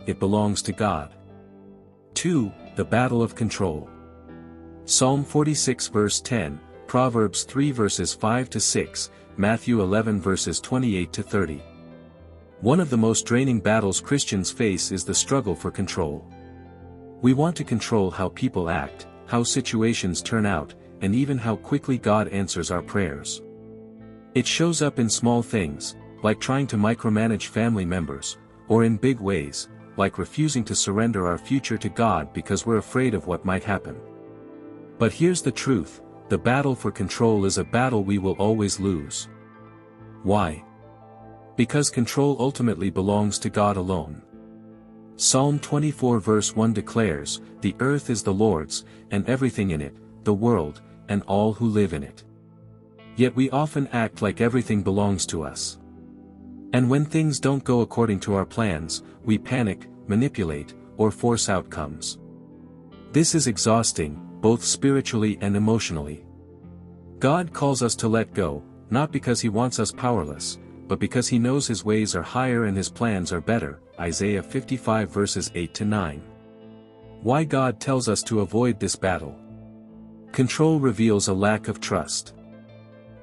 it belongs to God. 2. The battle of control. Psalm 46 verse 10, Proverbs 3 verses 5 to 6, Matthew 11 verses 28 to 30. One of the most draining battles Christians face is the struggle for control. We want to control how people act, how situations turn out, and even how quickly God answers our prayers. It shows up in small things, like trying to micromanage family members, or in big ways, like refusing to surrender our future to God because we're afraid of what might happen. But here's the truth, the battle for control is a battle we will always lose. Why? Because control ultimately belongs to God alone. Psalm 24 verse 1 declares, "The earth is the Lord's, and everything in it, the world, and all who live in it." Yet we often act like everything belongs to us. And when things don't go according to our plans, we panic, manipulate, or force outcomes. This is exhausting, both spiritually and emotionally. God calls us to let go, not because He wants us powerless, but because He knows His ways are higher and His plans are better, Isaiah 55 verses 8 to 9. Why God tells us to avoid this battle? Control reveals a lack of trust.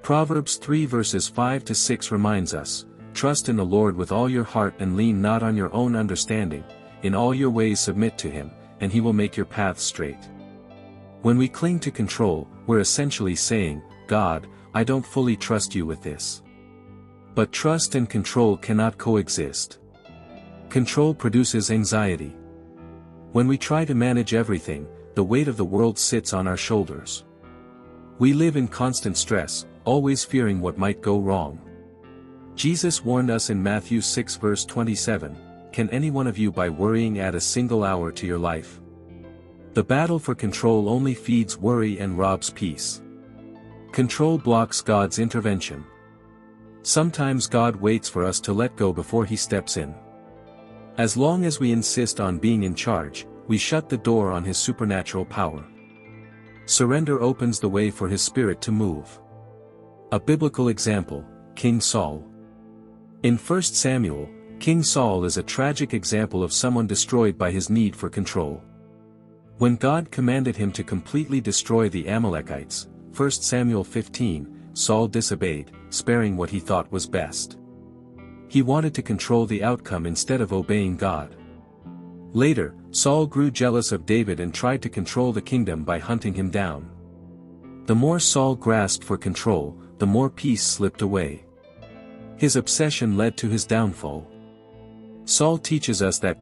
Proverbs 3 verses 5 to 6 reminds us, "Trust in the Lord with all your heart and lean not on your own understanding, in all your ways submit to Him, and He will make your paths straight." When we cling to control, we're essentially saying, "God, I don't fully trust you with this." But trust and control cannot coexist. Control produces anxiety. When we try to manage everything, the weight of the world sits on our shoulders. We live in constant stress, always fearing what might go wrong. Jesus warned us in Matthew 6 verse 27, "Can any one of you by worrying add a single hour to your life?" The battle for control only feeds worry and robs peace. Control blocks God's intervention. Sometimes God waits for us to let go before He steps in. As long as we insist on being in charge, we shut the door on His supernatural power. Surrender opens the way for His Spirit to move. A biblical example, King Saul. In 1 Samuel, King Saul is a tragic example of someone destroyed by his need for control. When God commanded him to completely destroy the Amalekites, 1 Samuel 15, Saul disobeyed, sparing what he thought was best. He wanted to control the outcome instead of obeying God. Later, Saul grew jealous of David and tried to control the kingdom by hunting him down. The more Saul grasped for control, the more peace slipped away. His obsession led to his downfall. Saul teaches us that